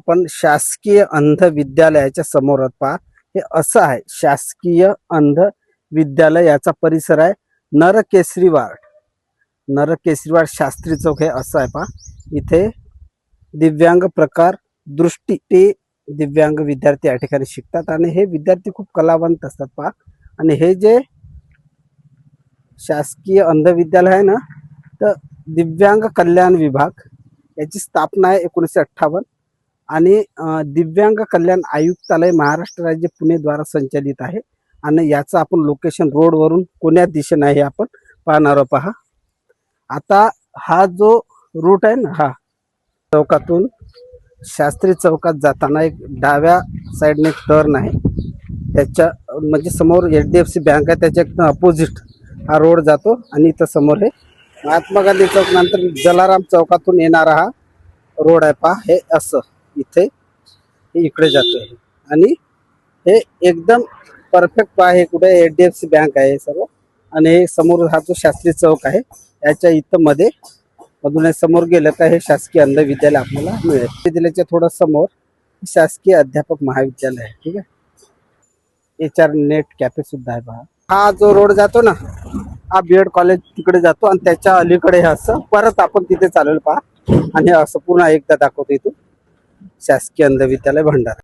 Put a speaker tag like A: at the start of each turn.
A: पण शासकीय अंध विद्यालयाच्या समोर पहा, हे असं आहे शासकीय अंध विद्यालय. याचा परिसर आहे नरकेसरीवाड शास्त्री चौक. हे असं आहे पहा. इथे दिव्यांग प्रकार दृष्टी ते दिव्यांग विद्यार्थी या ठिकाणी शिकतात आणि हे विद्यार्थी खूप कलावंत असतात पहा. आणि हे जे शासकीय अंध विद्यालय आहे ना, तर दिव्यांग कल्याण विभाग याची स्थापना आहे 1958 आणि दिव्यांग कल्याण आयुक्तालय महाराष्ट्र राज्य पुणे द्वारा संचालित आहे. आणि याचं आपण लोकेशन रोडवरून कोण्या दिशेने आहे आपण पाहणार आहोत. पहा आता हा जो रूट आहे ना, हा चौकातून शास्त्री चौकात जाताना एक डाव्या साईडने टर्न आहे. त्याच्या म्हणजे समोर HDFC बँक आहे, त्याच्या एकदम अपोजिट हा रोड जातो. आणि इथं समोर हे महात्मा गांधी चौक नंतर जलाराम चौकातून येणारा हा रोड आहे पहा. हे असं इथे इकडे जातोय आणि हे एकदम परफेक्ट पहा. हे कुठे HDFC बँक आहे सर्व. आणि हे समोर हा जो शास्त्री चौक आहे याच्या इथं मधून समोर गेलं तर हे शासकीय अंध विद्यालय आपल्याला मिळेल. विद्यालयाच्या थोडं समोर शासकीय अध्यापक महाविद्यालय आहे. ठीक आहे. HR नेट कॅफे सुद्धा आहे पहा. हा जो रोड जातो ना, हा BED कॉलेज तिकडे जातो आणि त्याच्या अलीकडे असं परत आपण तिथे चालेल पहा. आणि असं पुन्हा एकदा दाखवतो इथून शासकीय अंध विद्यालय भंडारा.